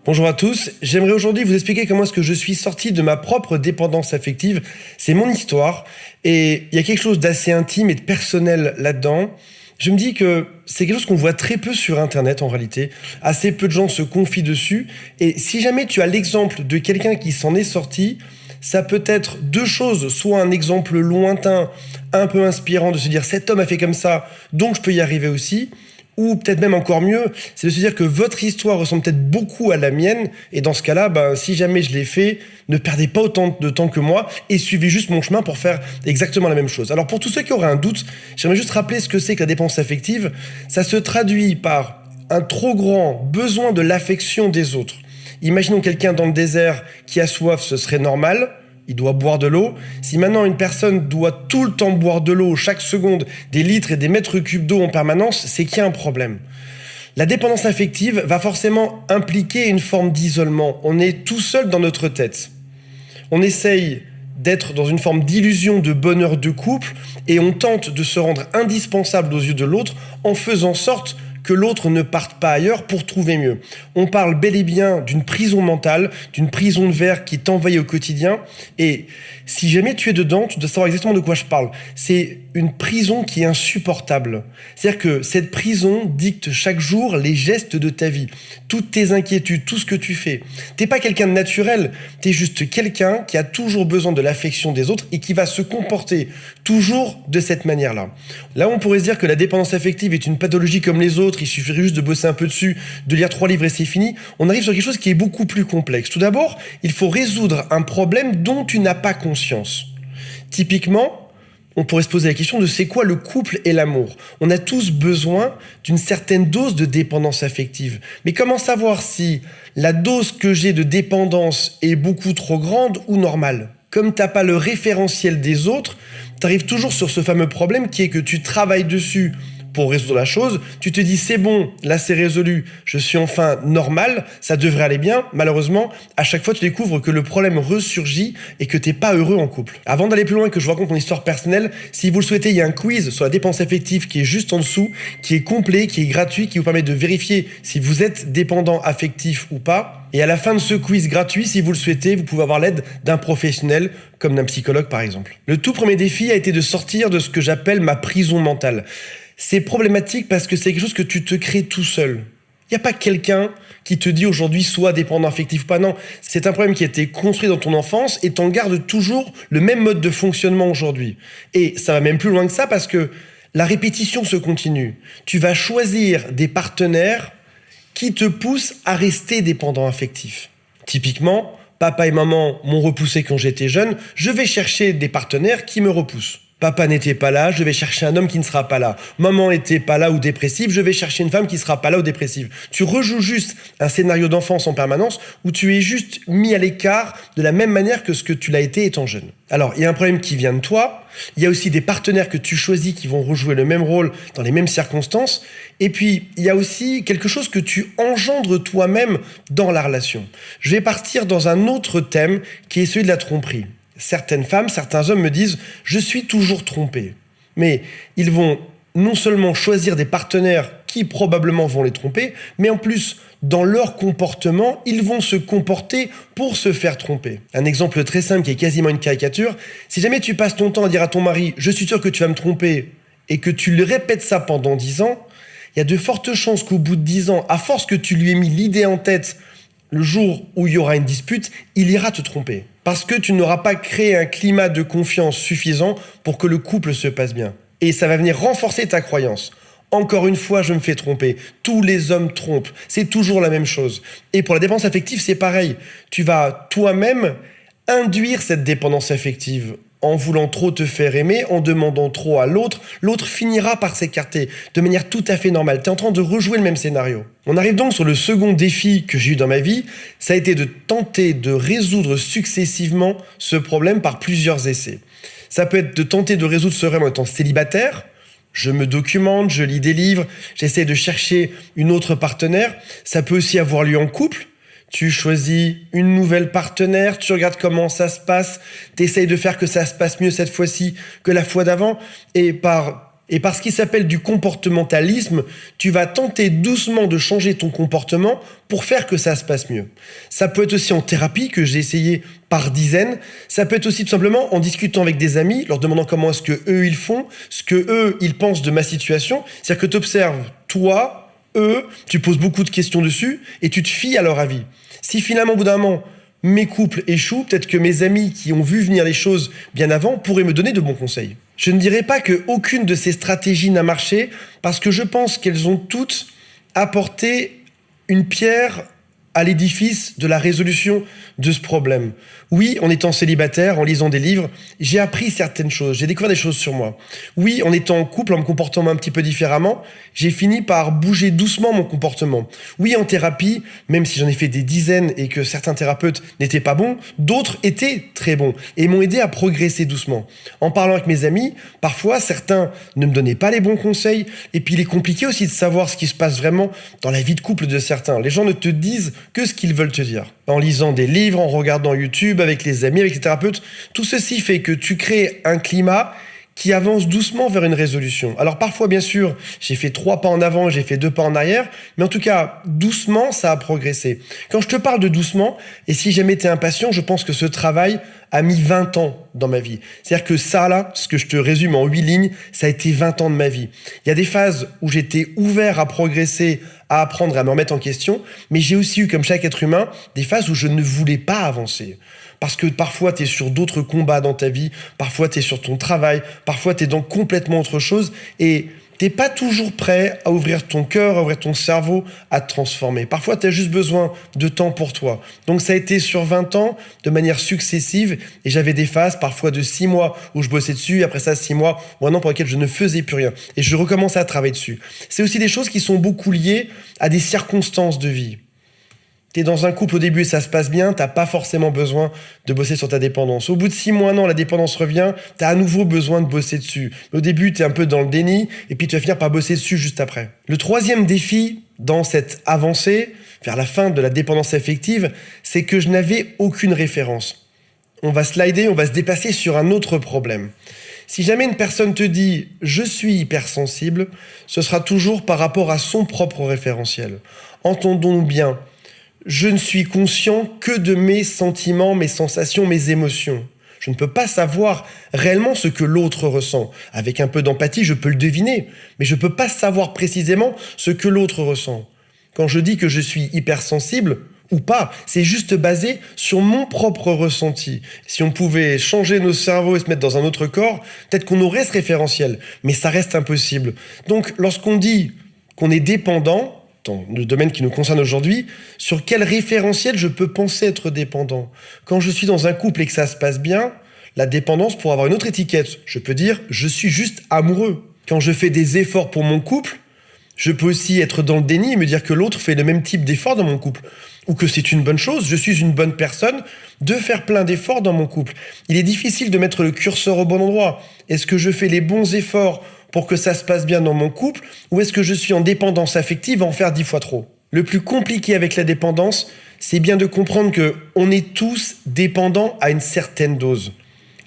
Bonjour à tous, j'aimerais aujourd'hui vous expliquer comment est-ce que je suis sorti de ma propre dépendance affective. C'est mon histoire et il y a quelque chose d'assez intime et de personnel là-dedans. Je me dis que c'est quelque chose qu'on voit très peu sur Internet en réalité. Assez peu de gens se confient dessus et si jamais tu as l'exemple de quelqu'un qui s'en est sorti, ça peut être deux choses, soit un exemple lointain, un peu inspirant de se dire cet homme a fait comme ça, donc je peux y arriver aussi. Ou peut-être même encore mieux, c'est de se dire que votre histoire ressemble peut-être beaucoup à la mienne, et dans ce cas-là, si jamais je l'ai fait, ne perdez pas autant de temps que moi, et suivez juste mon chemin pour faire exactement la même chose. Alors pour tous ceux qui auraient un doute, j'aimerais juste rappeler ce que c'est que la dépendance affective. Ça se traduit par un trop grand besoin de l'affection des autres. Imaginons quelqu'un dans le désert qui a soif, ce serait normal. Il doit boire de l'eau. Si maintenant une personne doit tout le temps boire de l'eau, chaque seconde, des litres et des mètres cubes d'eau en permanence, c'est qu'il y a un problème. La dépendance affective va forcément impliquer une forme d'isolement. On est tout seul dans notre tête. On essaye d'être dans une forme d'illusion de bonheur de couple et on tente de se rendre indispensable aux yeux de l'autre en faisant sorte que l'autre ne parte pas ailleurs pour trouver mieux. On parle bel et bien d'une prison mentale, d'une prison de verre qui t'envahit au quotidien. Et si jamais tu es dedans, tu dois savoir exactement de quoi je parle. C'est une prison qui est insupportable. C'est-à-dire que cette prison dicte chaque jour les gestes de ta vie, toutes tes inquiétudes, tout ce que tu fais. T'es pas quelqu'un de naturel, t'es juste quelqu'un qui a toujours besoin de l'affection des autres et qui va se comporter toujours de cette manière-là. Là, on pourrait se dire que la dépendance affective est une pathologie comme les autres, il suffirait juste de bosser un peu dessus, de lire 3 livres et c'est fini. On arrive sur quelque chose qui est beaucoup plus complexe. Tout d'abord, il faut résoudre un problème dont tu n'as pas conscience. Typiquement, on pourrait se poser la question de c'est quoi le couple et l'amour. On a tous besoin d'une certaine dose de dépendance affective. Mais comment savoir si la dose que j'ai de dépendance est beaucoup trop grande ou normale ? Comme t'as pas le référentiel des autres, t'arrives toujours sur ce fameux problème qui est que tu travailles dessus pour résoudre la chose, tu te dis c'est bon, là c'est résolu, je suis enfin normal, ça devrait aller bien. Malheureusement, à chaque fois tu découvres que le problème ressurgit et que t'es pas heureux en couple. Avant d'aller plus loin et que je vous raconte mon histoire personnelle, si vous le souhaitez, il y a un quiz sur la dépendance affective qui est juste en dessous, qui est complet, qui est gratuit, qui vous permet de vérifier si vous êtes dépendant affectif ou pas. Et à la fin de ce quiz gratuit, si vous le souhaitez, vous pouvez avoir l'aide d'un professionnel, comme d'un psychologue par exemple. Le tout premier défi a été de sortir de ce que j'appelle ma prison mentale. C'est problématique parce que c'est quelque chose que tu te crées tout seul. Il n'y a pas quelqu'un qui te dit aujourd'hui sois dépendant affectif ou pas. Non, c'est un problème qui a été construit dans ton enfance et t'en gardes toujours le même mode de fonctionnement aujourd'hui. Et ça va même plus loin que ça parce que la répétition se continue. Tu vas choisir des partenaires qui te poussent à rester dépendant affectif. Typiquement, papa et maman m'ont repoussé quand j'étais jeune, je vais chercher des partenaires qui me repoussent. Papa n'était pas là, je vais chercher un homme qui ne sera pas là. Maman n'était pas là ou dépressive, je vais chercher une femme qui ne sera pas là ou dépressive. Tu rejoues juste un scénario d'enfance en permanence où tu es juste mis à l'écart de la même manière que ce que tu l'as été étant jeune. Alors, il y a un problème qui vient de toi, il y a aussi des partenaires que tu choisis qui vont rejouer le même rôle dans les mêmes circonstances, et puis il y a aussi quelque chose que tu engendres toi-même dans la relation. Je vais partir dans un autre thème qui est celui de la tromperie. Certaines femmes, certains hommes me disent « je suis toujours trompé ». Mais ils vont non seulement choisir des partenaires qui probablement vont les tromper, mais en plus, dans leur comportement, ils vont se comporter pour se faire tromper. Un exemple très simple qui est quasiment une caricature, si jamais tu passes ton temps à dire à ton mari « je suis sûr que tu vas me tromper » et que tu lui répètes ça pendant 10 ans, il y a de fortes chances qu'au bout de 10 ans, à force que tu lui aies mis l'idée en tête, le jour où il y aura une dispute, il ira te tromper. Parce que tu n'auras pas créé un climat de confiance suffisant pour que le couple se passe bien. Et ça va venir renforcer ta croyance. Encore une fois, je me fais tromper. Tous les hommes trompent. C'est toujours la même chose. Et pour la dépendance affective, c'est pareil. Tu vas toi-même induire cette dépendance affective en voulant trop te faire aimer, en demandant trop à l'autre. L'autre finira par s'écarter de manière tout à fait normale. Tu es en train de rejouer le même scénario. On arrive donc sur le second défi que j'ai eu dans ma vie. Ça a été de tenter de résoudre successivement ce problème par plusieurs essais. Ça peut être de tenter de résoudre ce problème en étant célibataire. Je me documente, je lis des livres, j'essaie de chercher une autre partenaire. Ça peut aussi avoir lieu en couple. Tu choisis une nouvelle partenaire, tu regardes comment ça se passe, tu essayes de faire que ça se passe mieux cette fois-ci que la fois d'avant. Et par Et par ce qui s'appelle du comportementalisme, tu vas tenter doucement de changer ton comportement pour faire que ça se passe mieux. Ça peut être aussi en thérapie, que j'ai essayé par dizaines. Ça peut être aussi tout simplement en discutant avec des amis, leur demandant comment est-ce que eux ils font, ce que eux ils pensent de ma situation. C'est-à-dire que tu observes toi, eux, tu poses beaucoup de questions dessus et tu te fies à leur avis. Si finalement au bout d'un moment, mes couples échouent, peut-être que mes amis qui ont vu venir les choses bien avant pourraient me donner de bons conseils. Je ne dirais pas qu'aucune de ces stratégies n'a marché, parce que je pense qu'elles ont toutes apporté une pierre à l'édifice de la résolution de ce problème. Oui, en étant célibataire, en lisant des livres, j'ai appris certaines choses, j'ai découvert des choses sur moi. Oui, en étant en couple, en me comportant un petit peu différemment, j'ai fini par bouger doucement mon comportement. Oui, en thérapie, même si j'en ai fait des dizaines et que certains thérapeutes n'étaient pas bons, d'autres étaient très bons et m'ont aidé à progresser doucement. En parlant avec mes amis, parfois certains ne me donnaient pas les bons conseils, et puis il est compliqué aussi de savoir ce qui se passe vraiment dans la vie de couple de certains. Les gens ne te disent que ce qu'ils veulent te dire. En lisant des livres, en regardant YouTube, avec les amis, avec les thérapeutes, tout ceci fait que tu crées un climat qui avance doucement vers une résolution. Alors parfois, bien sûr, j'ai fait 3 pas en avant, j'ai fait 2 pas en arrière, mais en tout cas, doucement, ça a progressé. Quand je te parle de doucement, et si jamais t'es impatient, je pense que ce travail a mis 20 ans dans ma vie. C'est-à-dire que ça, là, ce que je te résume en 8 lignes, ça a été 20 ans de ma vie. Il y a des phases où j'étais ouvert à progresser, à apprendre, à me remettre en question, mais j'ai aussi eu, comme chaque être humain, des phases où je ne voulais pas avancer. Parce que parfois, tu es sur d'autres combats dans ta vie, parfois tu es sur ton travail, parfois tu es dans complètement autre chose, et t'es pas toujours prêt à ouvrir ton cœur, à ouvrir ton cerveau, à te transformer. Parfois, tu as juste besoin de temps pour toi. Donc ça a été sur 20 ans, de manière successive, et j'avais des phases, parfois de 6 mois, où je bossais dessus, et après ça, 6 mois ou 1 an pour lesquels je ne faisais plus rien. Et je recommençais à travailler dessus. C'est aussi des choses qui sont beaucoup liées à des circonstances de vie. T'es dans un couple au début et ça se passe bien, t'as pas forcément besoin de bosser sur ta dépendance. Au bout de 6 mois, 1 an, la dépendance revient, t'as à nouveau besoin de bosser dessus. Au début, t'es un peu dans le déni, et puis tu vas finir par bosser dessus juste après. Le troisième défi dans cette avancée, vers la fin de la dépendance affective, c'est que je n'avais aucune référence. On va slider, on va se déplacer sur un autre problème. Si jamais une personne te dit « je suis hypersensible », ce sera toujours par rapport à son propre référentiel. Entendons-nous bien. Je ne suis conscient que de mes sentiments, mes sensations, mes émotions. Je ne peux pas savoir réellement ce que l'autre ressent. Avec un peu d'empathie, je peux le deviner, mais je ne peux pas savoir précisément ce que l'autre ressent. Quand je dis que je suis hypersensible, ou pas, c'est juste basé sur mon propre ressenti. Si on pouvait changer nos cerveaux et se mettre dans un autre corps, peut-être qu'on aurait ce référentiel, mais ça reste impossible. Donc, lorsqu'on dit qu'on est dépendant, dans le domaine qui nous concerne aujourd'hui, sur quel référentiel je peux penser être dépendant. Quand je suis dans un couple et que ça se passe bien, la dépendance pourrait avoir une autre étiquette. Je peux dire « je suis juste amoureux ». Quand je fais des efforts pour mon couple, je peux aussi être dans le déni et me dire que l'autre fait le même type d'effort dans mon couple. Ou que c'est une bonne chose, je suis une bonne personne, de faire plein d'efforts dans mon couple. Il est difficile de mettre le curseur au bon endroit. Est-ce que je fais les bons efforts pour que ça se passe bien dans mon couple, ou est-ce que je suis en dépendance affective à en faire 10 fois trop? Le plus compliqué avec la dépendance, c'est bien de comprendre qu'on est tous dépendants à une certaine dose.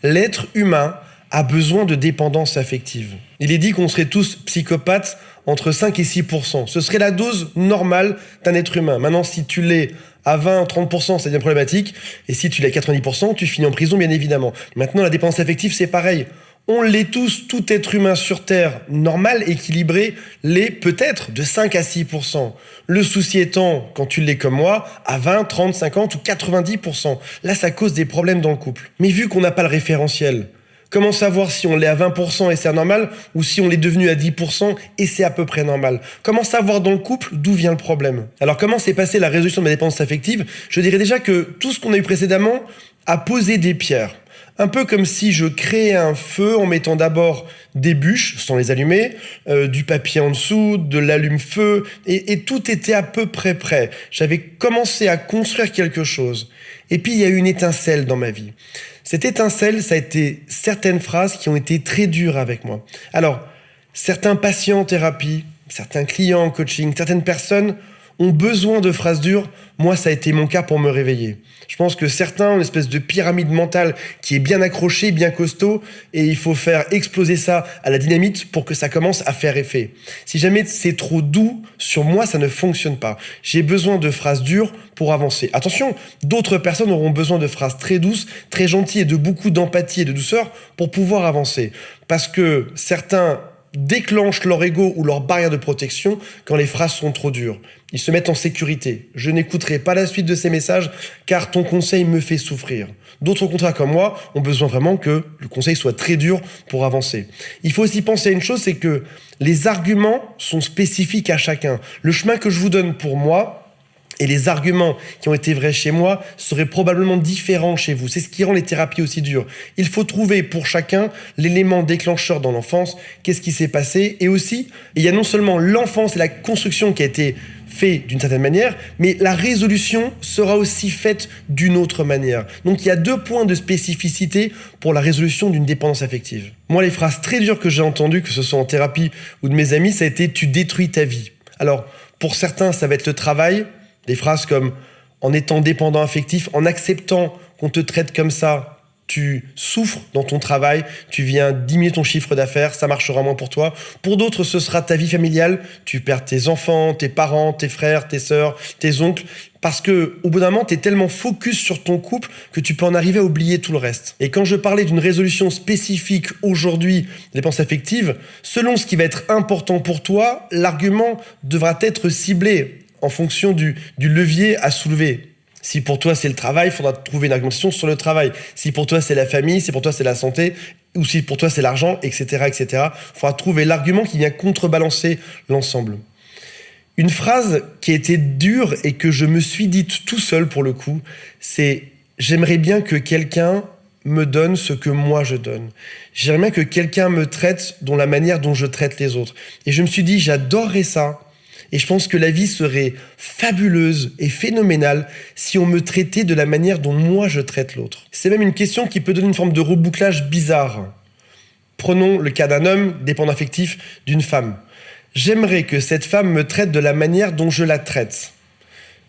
L'être humain a besoin de dépendance affective. Il est dit qu'on serait tous psychopathes entre 5 et 6%. Ce serait la dose normale d'un être humain. Maintenant, si tu l'es à 20, 30%, ça devient problématique, et si tu l'es à 90%, tu finis en prison, bien évidemment. Maintenant, la dépendance affective, c'est pareil. On l'est tous, tout être humain sur Terre, normal, équilibré, l'est peut-être de 5 à 6%. Le souci étant, quand tu l'es comme moi, à 20, 30, 50 ou 90%. Là, ça cause des problèmes dans le couple. Mais vu qu'on n'a pas le référentiel, comment savoir si on l'est à 20% et c'est anormal, ou si on l'est devenu à 10% et c'est à peu près normal? Comment savoir dans le couple d'où vient le problème? Alors, comment s'est passée la résolution de ma dépendance affective? Je dirais déjà que tout ce qu'on a eu précédemment a posé des pierres. Un peu comme si je créais un feu en mettant d'abord des bûches, sans les allumer, du papier en dessous, de l'allume-feu, et tout était à peu près prêt. J'avais commencé à construire quelque chose. Et puis il y a eu une étincelle dans ma vie. Cette étincelle, ça a été certaines phrases qui ont été très dures avec moi. Alors, certains patients en thérapie, certains clients en coaching, certaines personnes ont besoin de phrases dures. Moi, ça a été mon cas pour me réveiller. Je pense que certains ont une espèce de pyramide mentale qui est bien accrochée, bien costaud, et il faut faire exploser ça à la dynamite pour que ça commence à faire effet. Si jamais c'est trop doux, sur moi, ça ne fonctionne pas. J'ai besoin de phrases dures pour avancer. Attention, d'autres personnes auront besoin de phrases très douces, très gentilles et de beaucoup d'empathie et de douceur pour pouvoir avancer. Parce que certains déclenchent leur ego ou leur barrière de protection quand les phrases sont trop dures. Ils se mettent en sécurité. Je n'écouterai pas la suite de ces messages car ton conseil me fait souffrir. D'autres, au contraire, comme moi, ont besoin vraiment que le conseil soit très dur pour avancer. Il faut aussi penser à une chose, c'est que les arguments sont spécifiques à chacun. Le chemin que je vous donne pour moi, et les arguments qui ont été vrais chez moi seraient probablement différents chez vous. C'est ce qui rend les thérapies aussi dures. Il faut trouver pour chacun l'élément déclencheur dans l'enfance, qu'est-ce qui s'est passé. Et aussi, il y a non seulement l'enfance et la construction qui a été fait d'une certaine manière, mais la résolution sera aussi faite d'une autre manière. Donc il y a 2 points de spécificité pour la résolution d'une dépendance affective. Moi, les phrases très dures que j'ai entendues, que ce soit en thérapie ou de mes amis, ça a été « tu détruis ta vie ». Alors, pour certains, ça va être le travail. Des phrases comme « en étant dépendant affectif, en acceptant qu'on te traite comme ça, tu souffres dans ton travail, tu viens diminuer ton chiffre d'affaires, ça marchera moins pour toi. » Pour d'autres, ce sera ta vie familiale, tu perds tes enfants, tes parents, tes frères, tes sœurs, tes oncles, parce que au bout d'un moment, tu es tellement focus sur ton couple que tu peux en arriver à oublier tout le reste. Et quand je parlais d'une résolution spécifique aujourd'hui des dépenses affectives, selon ce qui va être important pour toi, l'argument devra être ciblé en fonction du levier à soulever. Si pour toi c'est le travail, il faudra trouver une argumentation sur le travail. Si pour toi c'est la famille, si pour toi c'est la santé, ou si pour toi c'est l'argent, etc., etc. Il faudra trouver l'argument qui vient contrebalancer l'ensemble. Une phrase qui a été dure et que je me suis dite tout seul pour le coup, c'est « j'aimerais bien que quelqu'un me donne ce que moi je donne. J'aimerais bien que quelqu'un me traite de la manière dont je traite les autres. » Et je me suis dit « j'adorerais ça. » Et je pense que la vie serait fabuleuse et phénoménale si on me traitait de la manière dont moi je traite l'autre. C'est même une question qui peut donner une forme de rebouclage bizarre. Prenons le cas d'un homme dépendant affectif d'une femme. J'aimerais que cette femme me traite de la manière dont je la traite.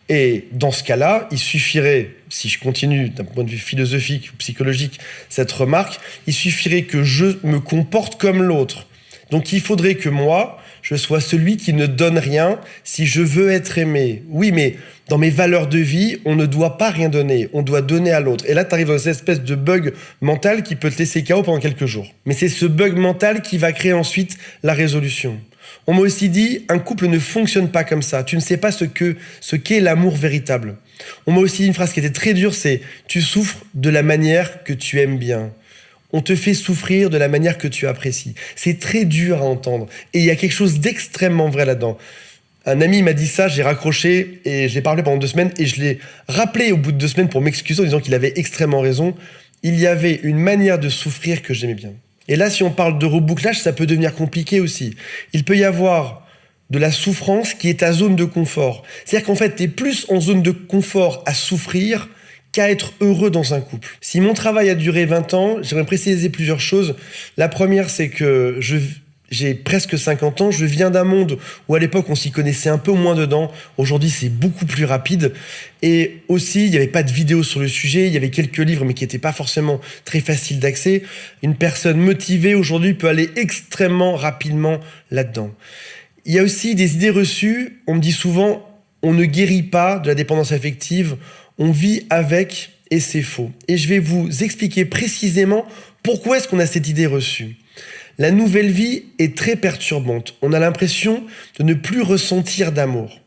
Et dans ce cas-là, il suffirait, si je continue d'un point de vue philosophique ou psychologique cette remarque, il suffirait que je me comporte comme l'autre. Donc il faudrait que moi, je sois celui qui ne donne rien si je veux être aimé. Oui, mais dans mes valeurs de vie, on ne doit pas rien donner, on doit donner à l'autre. Et là, tu arrives dans cette espèce de bug mental qui peut te laisser KO pendant quelques jours. Mais c'est ce bug mental qui va créer ensuite la résolution. On m'a aussi dit, un couple ne fonctionne pas comme ça. Tu ne sais pas ce qu'est l'amour véritable. On m'a aussi dit une phrase qui était très dure, c'est « tu souffres de la manière que tu aimes bien ». On te fait souffrir de la manière que tu apprécies. C'est très dur à entendre. Et il y a quelque chose d'extrêmement vrai là-dedans. Un ami m'a dit ça, j'ai raccroché et j'ai parlé pendant 2 semaines et je l'ai rappelé au bout de 2 semaines pour m'excuser en disant qu'il avait extrêmement raison. Il y avait une manière de souffrir que j'aimais bien. Et là, si on parle de rebouclage, ça peut devenir compliqué aussi. Il peut y avoir de la souffrance qui est ta zone de confort. C'est-à-dire qu'en fait, tu es plus en zone de confort à souffrir qu'à être heureux dans un couple. Si mon travail a duré 20 ans, j'aimerais préciser plusieurs choses. La première, c'est que j'ai presque 50 ans, je viens d'un monde où à l'époque on s'y connaissait un peu moins dedans. Aujourd'hui, c'est beaucoup plus rapide. Et aussi, il n'y avait pas de vidéos sur le sujet, il y avait quelques livres, mais qui n'étaient pas forcément très faciles d'accès. Une personne motivée aujourd'hui peut aller extrêmement rapidement là-dedans. Il y a aussi des idées reçues. On me dit souvent, on ne guérit pas de la dépendance affective, on vit avec et c'est faux. Et je vais vous expliquer précisément pourquoi est-ce qu'on a cette idée reçue. La nouvelle vie est très perturbante. On a l'impression de ne plus ressentir d'amour.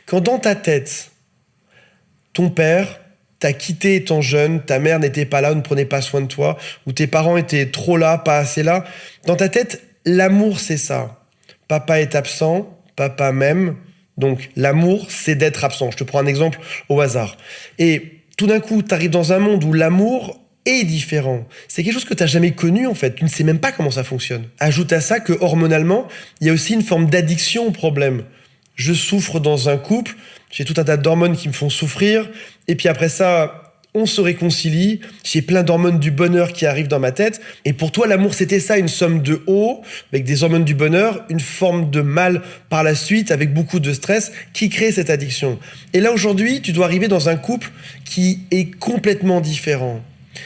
Quand dans ta tête, ton père t'a quitté étant jeune, ta mère n'était pas là, ne prenait pas soin de toi, ou tes parents étaient trop là, pas assez là, dans ta tête, l'amour c'est ça. Papa est absent, papa m'aime, donc l'amour c'est d'être absent. Je te prends un exemple au hasard. Et tout d'un coup, tu arrives dans un monde où l'amour est différent. C'est quelque chose que tu n'as jamais connu en fait. Tu ne sais même pas comment ça fonctionne. Ajoute à ça que hormonalement, il y a aussi une forme d'addiction au problème. Je souffre dans un couple, j'ai tout un tas d'hormones qui me font souffrir, et puis après ça, on se réconcilie, j'ai plein d'hormones du bonheur qui arrivent dans ma tête. Et pour toi, l'amour, c'était ça, une somme de haut, avec des hormones du bonheur, une forme de mal par la suite, avec beaucoup de stress, qui crée cette addiction. Et là, aujourd'hui, tu dois arriver dans un couple qui est complètement différent.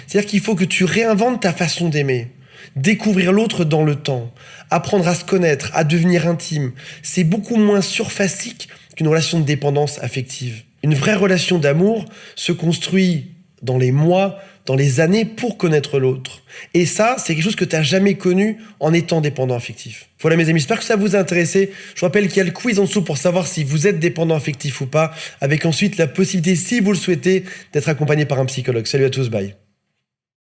C'est-à-dire qu'il faut que tu réinventes ta façon d'aimer. Découvrir l'autre dans le temps, apprendre à se connaître, à devenir intime. C'est beaucoup moins surfacique qu'une relation de dépendance affective. Une vraie relation d'amour se construit dans les mois, dans les années pour connaître l'autre. Et ça, c'est quelque chose que tu n'as jamais connu en étant dépendant affectif. Voilà mes amis, j'espère que ça vous a intéressé. Je vous rappelle qu'il y a le quiz en dessous pour savoir si vous êtes dépendant affectif ou pas, avec ensuite la possibilité, si vous le souhaitez, d'être accompagné par un psychologue. Salut à tous, bye.